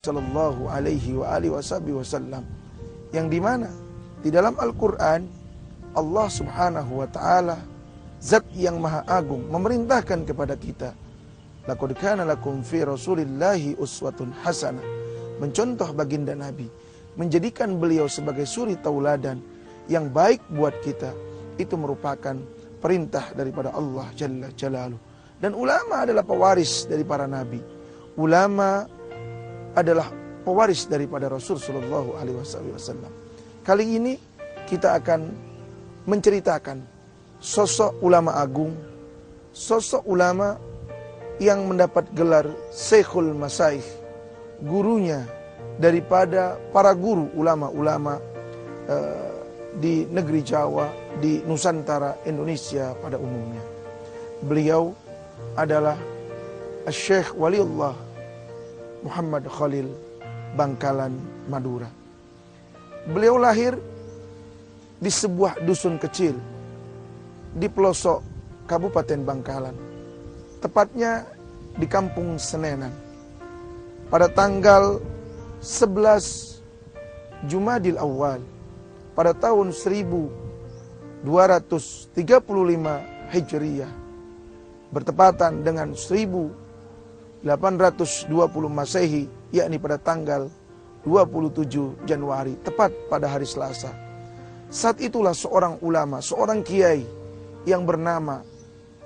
Sallallahu alaihi wa alihi wasallam, yang dimana di dalam Al-Quran Allah subhanahu wa ta'ala, zat yang maha agung, memerintahkan kepada kita, laqad kana lakum fi rasulillahi uswatun hasanah, mencontoh baginda Nabi, menjadikan beliau sebagai suri tauladan yang baik buat kita. Itu merupakan perintah daripada Allah Jalla Jalaluh. Dan ulama adalah pewaris dari para nabi. Ulama adalah pewaris daripada Rasul sallallahu alaihi wasallam. Kali ini kita akan menceritakan sosok ulama agung, sosok ulama yang mendapat gelar Syekhul Masaikh, gurunya daripada para guru ulama-ulama di negeri Jawa, di Nusantara Indonesia pada umumnya. Beliau adalah Syekh Waliullah Muhammad Khalil, Bangkalan, Madura. Beliau lahir di sebuah dusun kecil di pelosok Kabupaten Bangkalan, tepatnya di Kampung Senenan, pada tanggal 11 Jumadil Awal pada tahun 1235 Hijriyah, bertepatan dengan 1820 Masehi, yakni pada tanggal 27 Januari, tepat pada hari Selasa. Saat itulah seorang ulama, seorang kiai yang bernama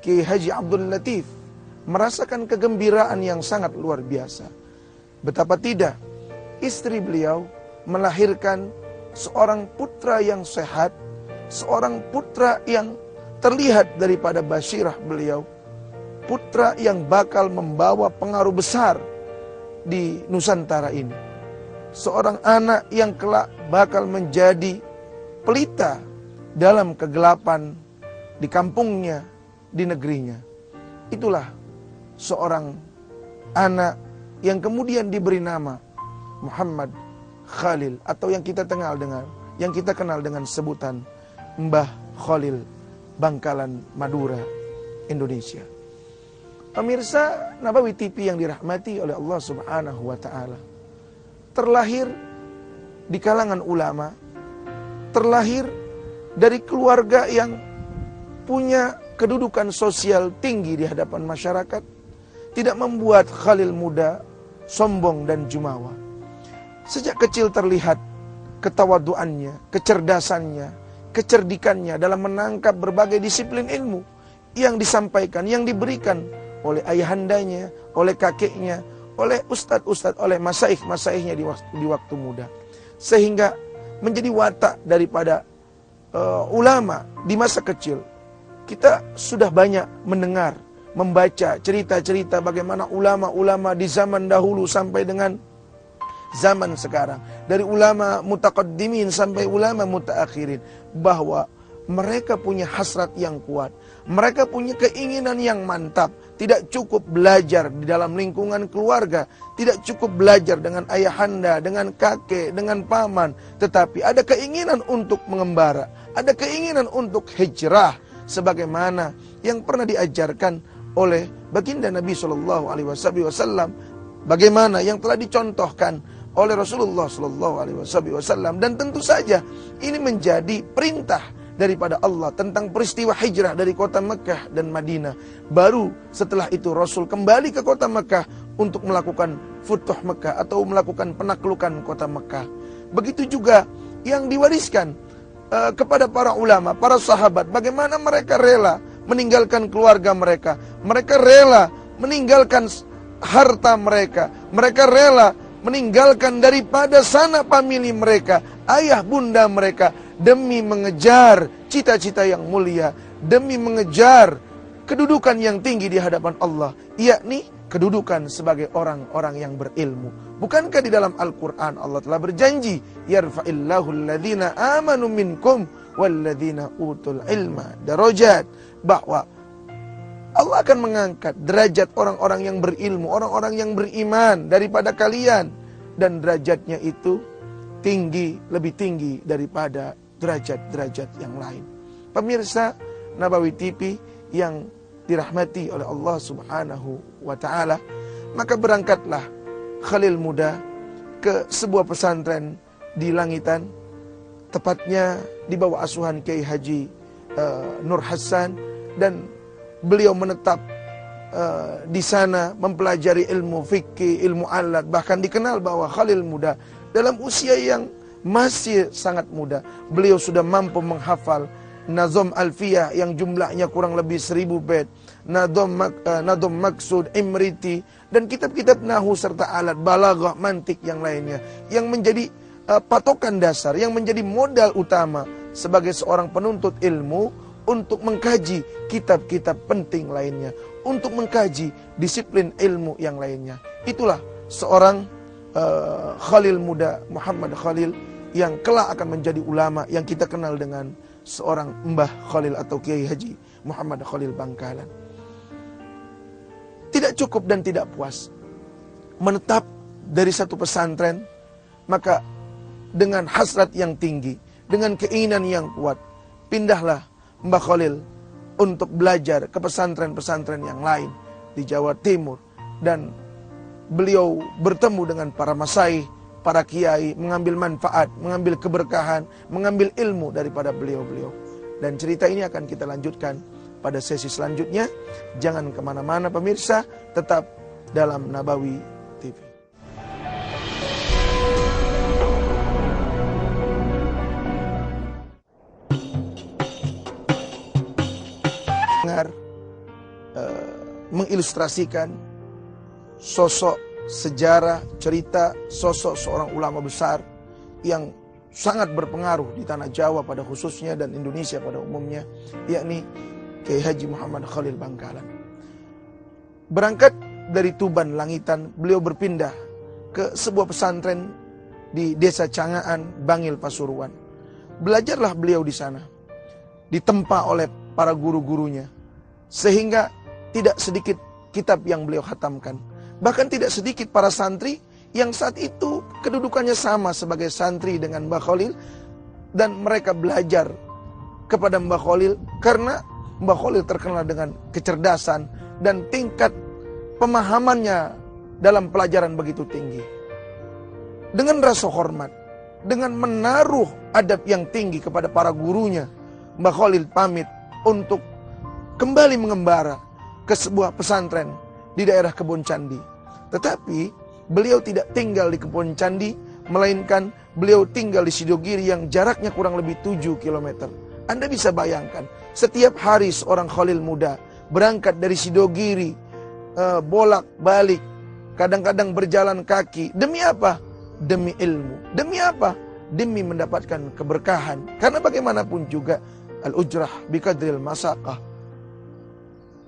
Kiai Haji Abdul Latif merasakan kegembiraan yang sangat luar biasa. Betapa tidak, istri beliau melahirkan seorang putra yang sehat, seorang putra yang terlihat daripada basyirah beliau, putra yang bakal membawa pengaruh besar di Nusantara ini. Seorang anak yang kelak bakal menjadi pelita dalam kegelapan di kampungnya, di negerinya. Itulah seorang anak yang kemudian diberi nama Muhammad Khalil, atau yang kita kenal dengan sebutan Mbah Khalil, Bangkalan, Madura, Indonesia. Pemirsa Nabawi TV yang dirahmati oleh Allah subhanahu wa ta'ala, terlahir di kalangan ulama, terlahir dari keluarga yang punya kedudukan sosial tinggi di hadapan masyarakat, tidak membuat Khalil muda sombong dan jumawa. Sejak kecil terlihat ketawaduannya, kecerdasannya, kecerdikannya dalam menangkap berbagai disiplin ilmu yang disampaikan, yang diberikan oleh ayahandanya, oleh kakeknya, oleh ustadz-ustadz, oleh masaikh-masaikhnya di waktu muda. Sehingga menjadi watak daripada ulama di masa kecil. Kita sudah banyak mendengar, membaca cerita-cerita bagaimana ulama-ulama di zaman dahulu sampai dengan zaman sekarang. Dari ulama mutaqaddimin sampai ulama mutaakhirin. Bahwa mereka punya hasrat yang kuat. Mereka punya keinginan yang mantap. Tidak cukup belajar di dalam lingkungan keluarga, tidak cukup belajar dengan ayahanda, dengan kakek, dengan paman, tetapi ada keinginan untuk mengembara, ada keinginan untuk hijrah, sebagaimana yang pernah diajarkan oleh baginda Nabi Shallallahu Alaihi Wasallam, bagaimana yang telah dicontohkan oleh Rasulullah Shallallahu Alaihi Wasallam, dan tentu saja ini menjadi perintah daripada Allah tentang peristiwa hijrah dari kota Mekah dan Madinah. Baru setelah itu Rasul kembali ke kota Mekah untuk melakukan futuh Mekah atau melakukan penaklukan kota Mekah. Begitu juga yang diwariskan kepada para ulama, para sahabat, bagaimana mereka rela meninggalkan keluarga mereka, mereka rela meninggalkan harta mereka, mereka rela meninggalkan daripada sanak famili mereka, ayah bunda mereka, demi mengejar cita-cita yang mulia, demi mengejar kedudukan yang tinggi di hadapan Allah, yakni kedudukan sebagai orang-orang yang berilmu. Bukankah di dalam Al-Quran Allah telah berjanji, yarfa'illahu alladhina amanu minkum walladhina utul ilma darajat, bahwa Allah akan mengangkat derajat orang-orang yang berilmu, orang-orang yang beriman daripada kalian, dan derajatnya itu tinggi, lebih tinggi daripada derajat-derajat yang lain. Pemirsa Nabawi TV yang dirahmati oleh Allah subhanahu wa ta'ala, maka berangkatlah Khalil muda ke sebuah pesantren di Langitan, tepatnya di bawah asuhan Kiai Haji Nur Hasan, dan beliau menetap di sana mempelajari ilmu fikih, ilmu alat, bahkan dikenal bahwa Khalil Muda dalam usia yang masih sangat muda, beliau sudah mampu menghafal Nazom Alfiyah yang jumlahnya kurang lebih 1000 bait, Nadom Maksud, Imriti, dan kitab-kitab Nahu serta alat balaghah, mantik yang lainnya, yang menjadi patokan dasar, yang menjadi modal utama sebagai seorang penuntut ilmu untuk mengkaji kitab-kitab penting lainnya, untuk mengkaji disiplin ilmu yang lainnya. Itulah seorang Khalil Muda, Muhammad Khalil, yang kelak akan menjadi ulama yang kita kenal dengan seorang Mbah Khalil atau Kiai Haji Muhammad Khalil Bangkalan. Tidak cukup dan tidak puas menetap dari satu pesantren, maka dengan hasrat yang tinggi, dengan keinginan yang kuat, pindahlah Mbah Khalil untuk belajar ke pesantren-pesantren yang lain di Jawa Timur, dan beliau bertemu dengan para masyaikh, para kiai, mengambil manfaat, mengambil keberkahan, mengambil ilmu daripada beliau-beliau. Dan cerita ini akan kita lanjutkan pada sesi selanjutnya. Jangan kemana-mana pemirsa, tetap dalam Nabawi TV. Mengilustrasikan sosok, sejarah, cerita sosok seorang ulama besar yang sangat berpengaruh di tanah Jawa pada khususnya dan Indonesia pada umumnya, yakni Kiai Haji Muhammad Khalil Bangkalan. Berangkat dari Tuban Langitan, beliau berpindah ke sebuah pesantren di Desa Cangaan, Bangil, Pasuruan. Belajarlah beliau di sana, ditempa oleh para guru-gurunya, sehingga tidak sedikit kitab yang beliau khatamkan. Bahkan tidak sedikit para santri yang saat itu kedudukannya sama sebagai santri dengan Mbah Khalil, dan mereka belajar kepada Mbah Khalil karena Mbah Khalil terkenal dengan kecerdasan dan tingkat pemahamannya dalam pelajaran begitu tinggi. Dengan rasa hormat, dengan menaruh adab yang tinggi kepada para gurunya, Mbah Khalil pamit untuk kembali mengembara ke sebuah pesantren di daerah Kebon Candi. Tetapi beliau tidak tinggal di Kebon Candi, melainkan beliau tinggal di Sidogiri yang jaraknya kurang lebih 7 km. Anda bisa bayangkan, setiap hari seorang Khalil Muda berangkat dari Sidogiri, bolak-balik, kadang-kadang berjalan kaki. Demi apa? Demi ilmu. Demi apa? Demi mendapatkan keberkahan. Karena bagaimanapun juga, al-ujrah biqadril masaqah,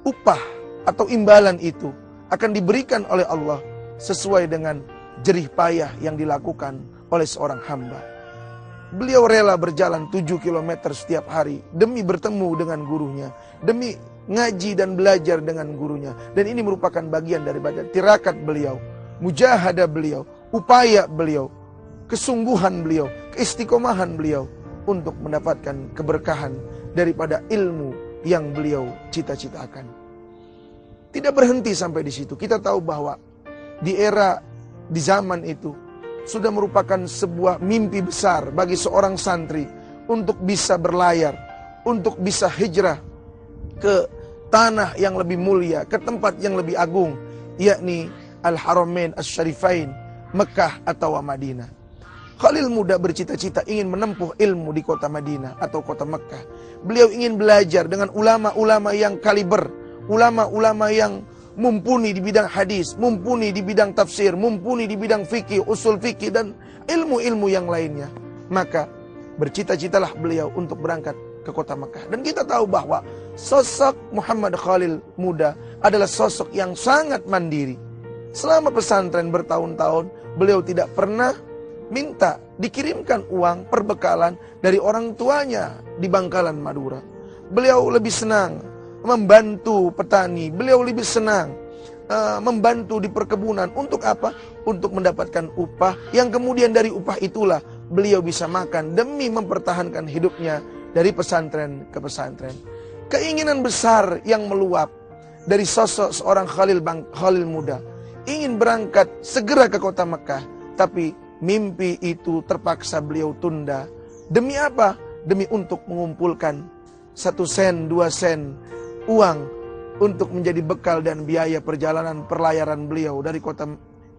upah atau imbalan itu akan diberikan oleh Allah sesuai dengan jerih payah yang dilakukan oleh seorang hamba. Beliau rela berjalan 7 km setiap hari demi bertemu dengan gurunya, demi ngaji dan belajar dengan gurunya. Dan ini merupakan bagian daripada tirakat beliau, mujahadah beliau, upaya beliau, kesungguhan beliau, keistiqomahan beliau untuk mendapatkan keberkahan daripada ilmu yang beliau cita-citakan. Tidak berhenti sampai di situ. Kita tahu bahwa di zaman itu sudah merupakan sebuah mimpi besar bagi seorang santri untuk bisa berlayar, untuk bisa hijrah ke tanah yang lebih mulia, ke tempat yang lebih agung, yakni Al-Haramain Asy-Syarifain, Mekah atau Madinah. Khalil Muda bercita-cita ingin menempuh ilmu di kota Madinah atau kota Mekah. Beliau ingin belajar dengan ulama-ulama yang kaliber, ulama-ulama yang mumpuni di bidang hadis, mumpuni di bidang tafsir, mumpuni di bidang fikih, usul fikih, dan ilmu-ilmu yang lainnya. Maka bercita-citalah beliau untuk berangkat ke kota Mekah. Dan kita tahu bahwa sosok Muhammad Khalil Muda adalah sosok yang sangat mandiri. Selama pesantren bertahun-tahun, beliau tidak pernah minta dikirimkan uang perbekalan dari orang tuanya di Bangkalan, Madura. Beliau lebih senang membantu petani, beliau lebih senang membantu di perkebunan. Untuk apa? Untuk mendapatkan upah, yang kemudian dari upah itulah beliau bisa makan demi mempertahankan hidupnya dari pesantren ke pesantren. Keinginan besar yang meluap dari sosok seorang Khalil Muda, ingin berangkat segera ke kota Mekah, tapi mimpi itu terpaksa beliau tunda. Demi apa? Demi untuk mengumpulkan 1 sen, 2 sen uang untuk menjadi bekal dan biaya perjalanan perlayaran beliau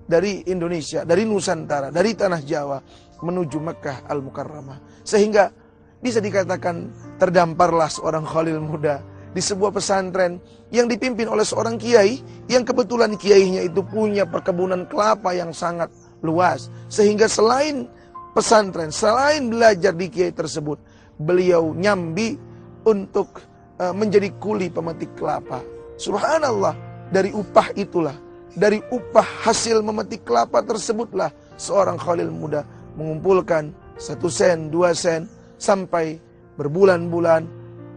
dari Indonesia, dari Nusantara, dari tanah Jawa menuju Mekah Al-Mukarramah. Sehingga bisa dikatakan terdamparlah seorang khalil muda di sebuah pesantren yang dipimpin oleh seorang kiai yang kebetulan kiainya itu punya perkebunan kelapa yang sangat luas. Sehingga selain pesantren, selain belajar di kiai tersebut, beliau nyambi untuk menjadi kuli pemetik kelapa. Subhanallah, dari upah itulah, dari upah hasil memetik kelapa tersebutlah seorang khalil muda mengumpulkan 1 sen, 2 sen sampai berbulan-bulan,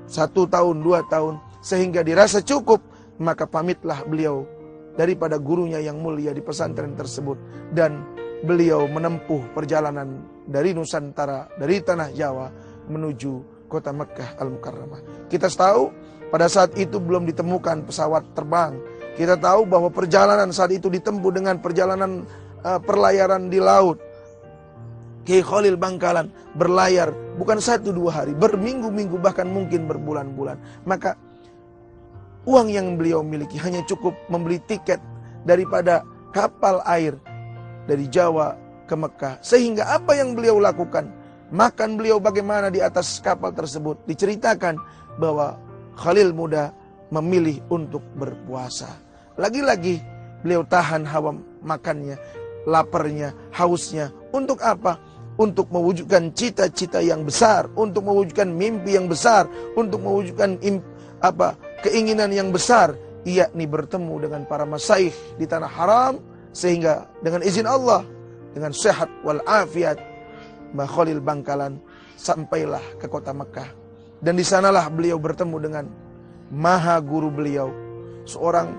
1 tahun, 2 tahun, sehingga dirasa cukup. Maka pamitlah beliau daripada gurunya yang mulia di pesantren tersebut, dan beliau menempuh perjalanan dari Nusantara, dari tanah Jawa menuju kota Mekah Al-Mukarramah. Kita tahu pada saat itu belum ditemukan pesawat terbang. Kita tahu bahwa perjalanan saat itu ditempuh dengan perjalanan perlayaran di laut. Kiai Khalil Bangkalan berlayar bukan 1-2 hari, berminggu-minggu, bahkan mungkin berbulan-bulan. Maka uang yang beliau miliki hanya cukup membeli tiket daripada kapal air dari Jawa ke Mekah. Sehingga apa yang beliau lakukan? Makan beliau bagaimana di atas kapal tersebut? Diceritakan bahwa Khalil muda memilih untuk berpuasa. Lagi-lagi beliau tahan hawa makannya, laparnya, hausnya. Untuk apa? Untuk mewujudkan cita-cita yang besar, untuk mewujudkan mimpi yang besar, untuk mewujudkan keinginan yang besar, yakni bertemu dengan para masyayikh di tanah haram. Sehingga dengan izin Allah, dengan sehat walafiat, Mbah Khalil Bangkalan sampailah ke kota Mekah. Dan di sanalah beliau bertemu dengan maha guru beliau, seorang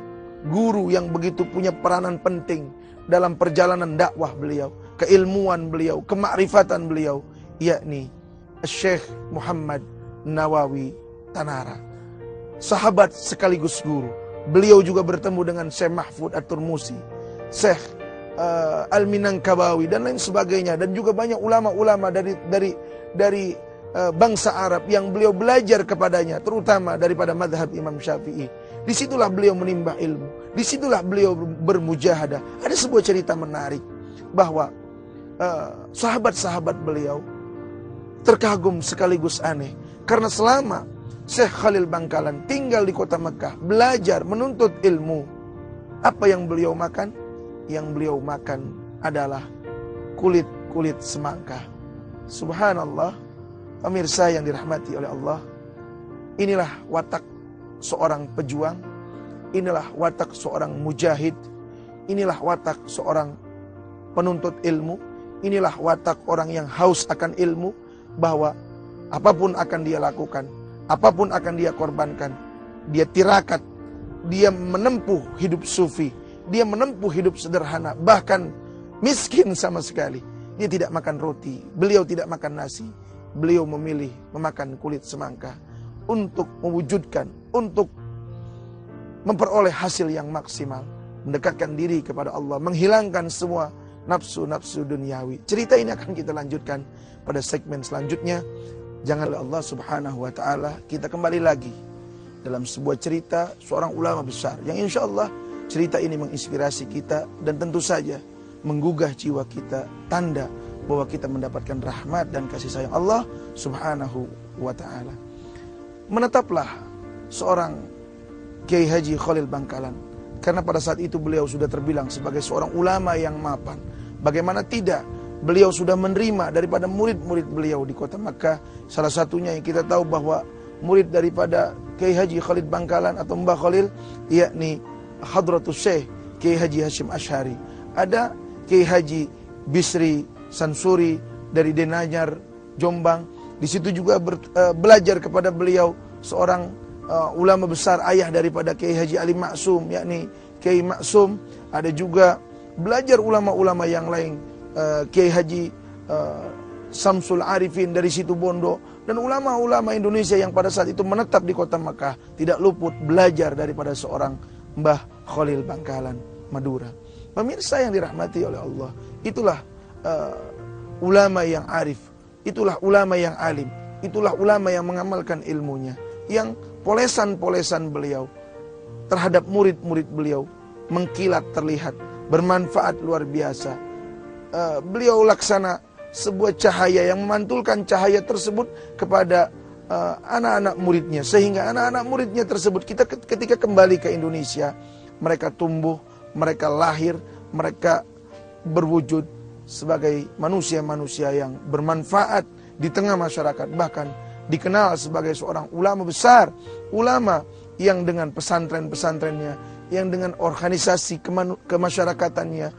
guru yang begitu punya peranan penting dalam perjalanan dakwah beliau, keilmuan beliau, kemakrifatan beliau, yakni Syekh Muhammad Nawawi Tanara, sahabat sekaligus guru. Beliau juga bertemu dengan Syekh Mahfud At-Turmusi, Syekh Al-Minangkabawi dan lain sebagainya, dan juga banyak ulama-ulama dari bangsa Arab yang beliau belajar kepadanya, terutama daripada madhab Imam Syafi'i. Disitulah beliau menimba ilmu, disitulah beliau bermujahadah. Ada sebuah cerita menarik bahwa sahabat-sahabat beliau terkagum sekaligus aneh, karena selama Syekh Khalil Bangkalan tinggal di kota Mekah, belajar menuntut ilmu, apa yang beliau makan? Yang beliau makan adalah kulit-kulit semangka. Subhanallah, pemirsa yang dirahmati oleh Allah, inilah watak seorang pejuang, inilah watak seorang mujahid, inilah watak seorang penuntut ilmu, inilah watak orang yang haus akan ilmu, bahwa apapun akan dia lakukan, apapun akan dia korbankan, dia tirakat, dia menempuh hidup sufi, dia menempuh hidup sederhana, bahkan miskin sama sekali. Dia tidak makan roti, beliau tidak makan nasi, beliau memilih memakan kulit semangka untuk mewujudkan, untuk memperoleh hasil yang maksimal, mendekatkan diri kepada Allah, menghilangkan semua nafsu-nafsu duniawi. Cerita ini akan kita lanjutkan pada segmen selanjutnya. Janganlah Allah Subhanahu wa ta'ala, kita kembali lagi dalam sebuah cerita seorang ulama besar yang insya Allah cerita ini menginspirasi kita dan tentu saja menggugah jiwa kita, tanda bahwa kita mendapatkan rahmat dan kasih sayang Allah Subhanahu wa ta'ala. Menetaplah seorang Kiai Haji Khalil Bangkalan, karena pada saat itu beliau sudah terbilang sebagai seorang ulama yang mapan. Bagaimana tidak, beliau sudah menerima daripada murid-murid beliau di kota Makkah. Salah satunya yang kita tahu bahwa murid daripada Kiai Haji Khalil Bangkalan atau Mbah Khalil, yakni Hadratus Syekh Kiai Haji Hashim Asy'ari. Ada Kiai Haji Bisri Sansuri dari Denanyar, Jombang. Di situ juga belajar kepada beliau seorang ulama besar, ayah daripada Kiai Haji Ali Maksum, yakni Kiai Maksum. Ada juga belajar ulama-ulama yang lain, Kiai Haji Samsul Arifin dari situ Bondo, dan ulama-ulama Indonesia yang pada saat itu menetap di kota Makkah tidak luput belajar daripada seorang Mbah Khalil Bangkalan, Madura. Pemirsa yang dirahmati oleh Allah, itulah ulama yang arif, itulah ulama yang alim, itulah ulama yang mengamalkan ilmunya, yang polesan-polesan beliau terhadap murid-murid beliau mengkilat terlihat, bermanfaat luar biasa. Beliau laksana sebuah cahaya yang memantulkan cahaya tersebut kepada anak-anak muridnya, sehingga anak-anak muridnya tersebut ketika kembali ke Indonesia, mereka tumbuh, mereka lahir, mereka berwujud sebagai manusia-manusia yang bermanfaat di tengah masyarakat, bahkan dikenal sebagai seorang ulama besar, ulama yang dengan pesantren-pesantrennya, yang dengan organisasi kemasyarakatannya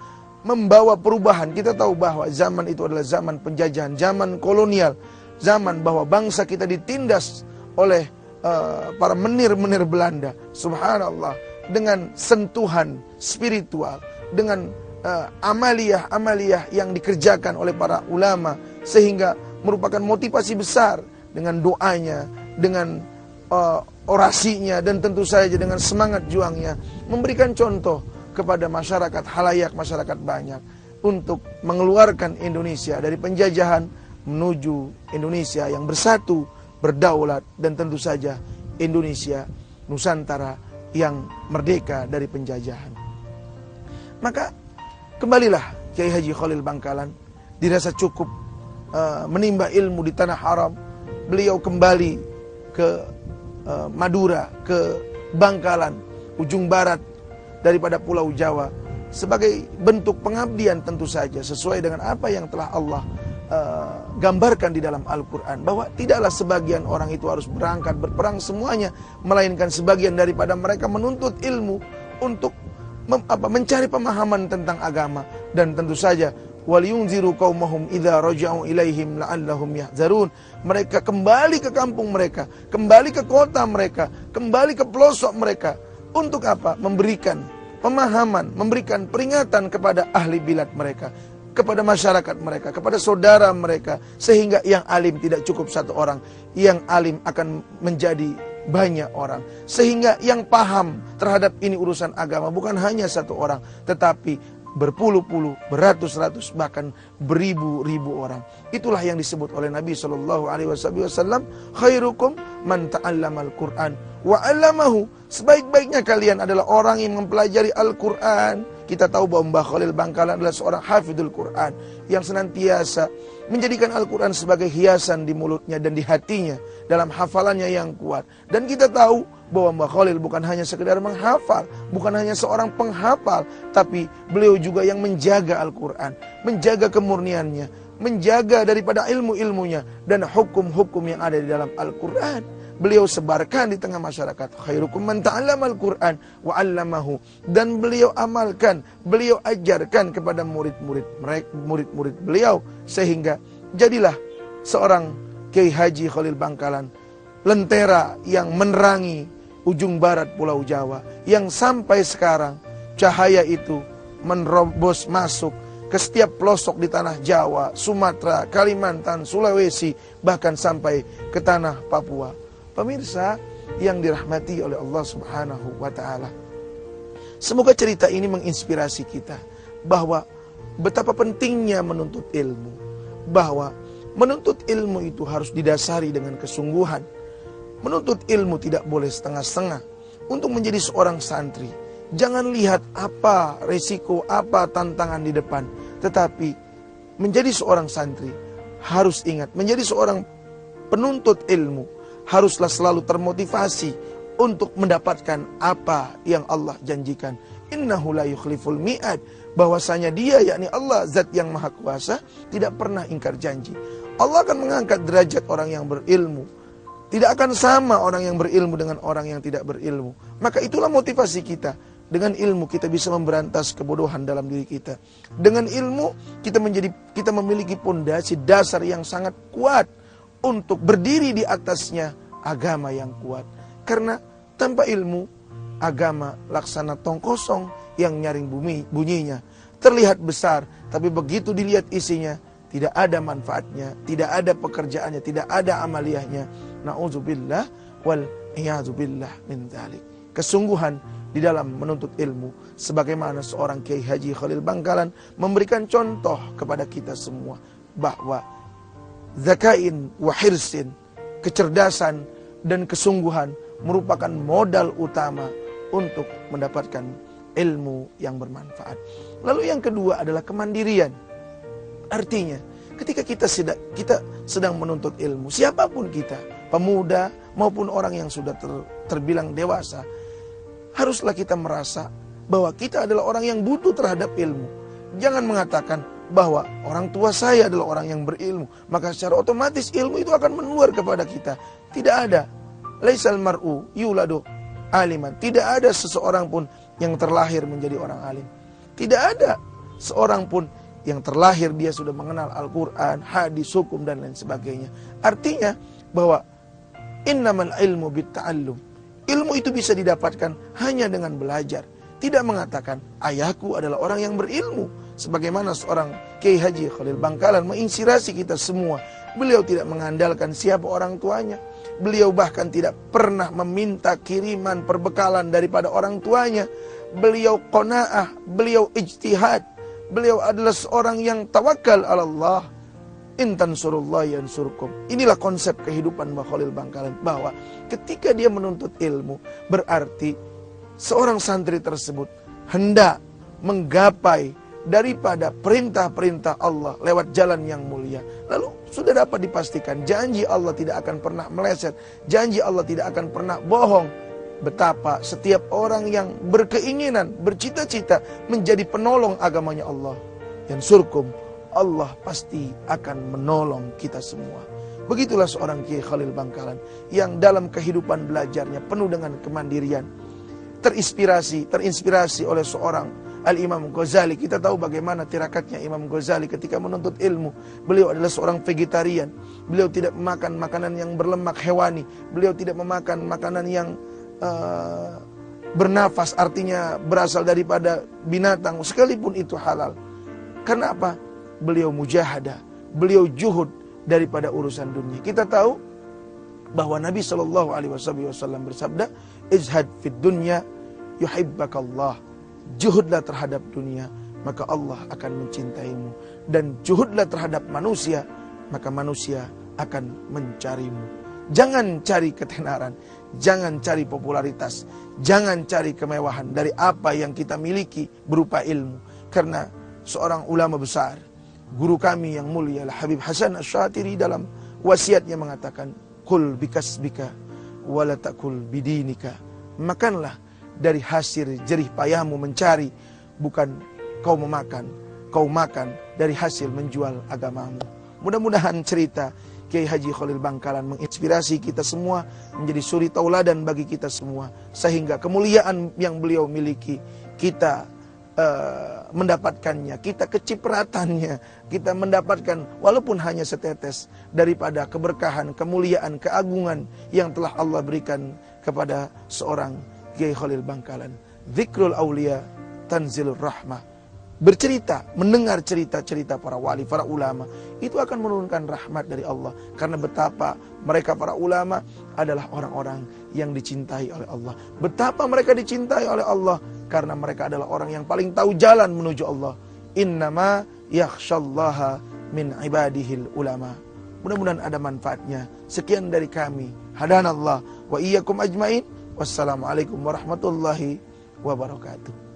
membawa perubahan. Kita tahu bahwa zaman itu adalah zaman penjajahan, zaman kolonial, zaman bahwa bangsa kita ditindas oleh para menir-menir Belanda. Subhanallah, dengan sentuhan spiritual, dengan amaliyah-amaliyah yang dikerjakan oleh para ulama, sehingga merupakan motivasi besar dengan doanya, dengan orasinya, dan tentu saja dengan semangat juangnya, memberikan contoh kepada masyarakat halayak, masyarakat banyak, untuk mengeluarkan Indonesia dari penjajahan menuju Indonesia yang bersatu, berdaulat, dan tentu saja Indonesia Nusantara yang merdeka dari penjajahan. Maka kembalilah Kiai Haji Khalil Bangkalan, dirasa cukup menimba ilmu di tanah haram. Beliau kembali ke Madura, ke Bangkalan, ujung barat daripada Pulau Jawa, sebagai bentuk pengabdian tentu saja sesuai dengan apa yang telah Allah gambarkan di dalam Al-Quran, bahwa tidaklah sebagian orang itu harus berangkat berperang semuanya, melainkan sebagian daripada mereka menuntut ilmu untuk mencari pemahaman tentang agama. Dan tentu saja waliyunziru qaumahum idza raja'u ilaihim la'allahum yahzarun. Mereka kembali ke kampung mereka, kembali ke kota mereka, kembali ke pelosok mereka. Untuk apa? Memberikan pemahaman, memberikan peringatan kepada ahli bilad mereka, kepada masyarakat mereka, kepada saudara mereka, sehingga yang alim tidak cukup satu orang, yang alim akan menjadi banyak orang, sehingga yang paham terhadap ini urusan agama bukan hanya satu orang, tetapi berpuluh-puluh, beratus-ratus, bahkan beribu-ribu orang. Itulah yang disebut oleh Nabi SAW, khairukum man ta'allamal Qur'an wa 'allamahu. Sebaik-baiknya kalian adalah orang yang mempelajari Al-Quran. Kita tahu bahwa Mbah Khalil Bangkalan adalah seorang hafidhul Quran yang senantiasa menjadikan Al-Quran sebagai hiasan di mulutnya dan di hatinya, dalam hafalannya yang kuat. Dan kita tahu bahwa Mbah Khalil bukan hanya sekedar menghafal, bukan hanya seorang penghafal, tapi beliau juga yang menjaga Al-Quran, menjaga kemurniannya, menjaga daripada ilmu-ilmunya dan hukum-hukum yang ada di dalam Al-Quran. Beliau sebarkan di tengah masyarakat, khairukum man ta'allamal Qur'an wa 'allamahu, dan beliau amalkan, beliau ajarkan kepada murid-murid beliau, sehingga jadilah seorang Kiai Haji Khalil Bangkalan lentera yang menerangi ujung barat Pulau Jawa, yang sampai sekarang cahaya itu menerobos masuk ke setiap pelosok di tanah Jawa, Sumatera, Kalimantan, Sulawesi, bahkan sampai ke tanah Papua. Pemirsa yang dirahmati oleh Allah Subhanahu wa ta'ala, semoga cerita ini menginspirasi kita bahwa betapa pentingnya menuntut ilmu, bahwa menuntut ilmu itu harus didasari dengan kesungguhan. Menuntut ilmu tidak boleh setengah-setengah. Untuk menjadi seorang santri, jangan lihat apa resiko, apa tantangan di depan, tetapi menjadi seorang santri harus ingat, menjadi seorang penuntut ilmu haruslah selalu termotivasi untuk mendapatkan apa yang Allah janjikan. Innahu la yukhliful mi'ad, bahwasanya dia, yakni Allah, zat yang maha kuasa, tidak pernah ingkar janji. Allah akan mengangkat derajat orang yang berilmu. Tidak akan sama orang yang berilmu dengan orang yang tidak berilmu. Maka itulah motivasi kita. Dengan ilmu kita bisa memberantas kebodohan dalam diri kita. Dengan ilmu kita memiliki pondasi dasar yang sangat kuat untuk berdiri di atasnya agama yang kuat. Karena tanpa ilmu, agama laksana tong kosong yang nyaring bunyinya. Terlihat besar, tapi begitu dilihat isinya, tidak ada manfaatnya, tidak ada pekerjaannya, tidak ada amaliyahnya. Na'udzubillah wal iyadzubillah min dzalik. Kesungguhan di dalam menuntut ilmu, sebagaimana seorang Kiai Haji Khalil Bangkalan memberikan contoh kepada kita semua bahwa zakain wa hirsin, kecerdasan dan kesungguhan merupakan modal utama untuk mendapatkan ilmu yang bermanfaat. Lalu yang kedua adalah kemandirian. Artinya ketika kita sedang menuntut ilmu, siapapun kita, pemuda maupun orang yang sudah terbilang dewasa, haruslah kita merasa bahwa kita adalah orang yang butuh terhadap ilmu. Jangan mengatakan bahwa orang tua saya adalah orang yang berilmu, maka secara otomatis ilmu itu akan menular kepada kita. Tidak ada. Laisal mar'u yuladu aliman. Tidak ada seseorang pun yang terlahir menjadi orang alim. Tidak ada seorang pun yang terlahir dia sudah mengenal Al-Quran, hadis, hukum dan lain sebagainya. Artinya bahwa innamal ilmu bitta'allum. Ilmu itu bisa didapatkan hanya dengan belajar. Tidak mengatakan ayahku adalah orang yang berilmu. Sebagaimana seorang Kiai Haji Khalil Bangkalan menginspirasi kita semua. Beliau tidak mengandalkan siapa orang tuanya. Beliau bahkan tidak pernah meminta kiriman perbekalan daripada orang tuanya. Beliau qanaah, beliau ijtihad. Beliau adalah seorang yang tawakal ala Allah. In tansurullah yansurkum. Inilah konsep kehidupan Mbah Khalil Bangkalan, bahwa ketika dia menuntut ilmu, berarti seorang santri tersebut hendak menggapai daripada perintah-perintah Allah lewat jalan yang mulia. Lalu sudah dapat dipastikan janji Allah tidak akan pernah meleset, janji Allah tidak akan pernah bohong. Betapa setiap orang yang berkeinginan, bercita-cita menjadi penolong agamanya Allah, yansurkum, Allah pasti akan menolong kita semua. Begitulah seorang Kiai Khalil Bangkalan yang dalam kehidupan belajarnya penuh dengan kemandirian, terinspirasi oleh seorang Al-Imam Ghazali. Kita tahu bagaimana tirakatnya Imam Ghazali ketika menuntut ilmu. Beliau adalah seorang vegetarian. Beliau tidak memakan makanan yang berlemak hewani. Beliau tidak memakan makanan yang bernafas, artinya berasal daripada binatang, sekalipun itu halal. Karena apa? Beliau mujahadah, beliau juhud daripada urusan dunia. Kita tahu bahwa Nabi SAW bersabda, izhad fid dunya yuhibbakallah. Juhudlah terhadap dunia, maka Allah akan mencintaimu. Dan juhudlah terhadap manusia, maka manusia akan mencarimu. Jangan cari ketenaran, jangan cari popularitas, jangan cari kemewahan dari apa yang kita miliki berupa ilmu. Karena seorang ulama besar, guru kami yang mulia Habib Hasan Asy-Syatiri dalam wasiatnya mengatakan, kul bikasbika wala takul bidinika. Makanlah dari hasil jerih payahmu mencari, bukan kau memakan, kau makan dari hasil menjual agamamu. Mudah-mudahan cerita Kiai Haji Khalil Bangkalan menginspirasi kita semua, menjadi suri tauladan bagi kita semua, sehingga kemuliaan yang beliau miliki kita mendapatkannya, kita kecipratannya, kita mendapatkan walaupun hanya setetes daripada keberkahan, kemuliaan, keagungan yang telah Allah berikan kepada seorang Kiai Khalil Bangkalan. Dzikrul aulia tanzilur rahmah. Bercerita, mendengar cerita-cerita para wali, para ulama, itu akan menurunkan rahmat dari Allah. Karena betapa mereka para ulama adalah orang-orang yang dicintai oleh Allah. Betapa mereka dicintai oleh Allah, karena mereka adalah orang yang paling tahu jalan menuju Allah. Innama yakhshallaha min ibadihil ulama. Mudah-mudahan ada manfaatnya. Sekian dari kami. Hadanallah wa iyyakum ajmain. Wassalamualaikum warahmatullahi wabarakatuh.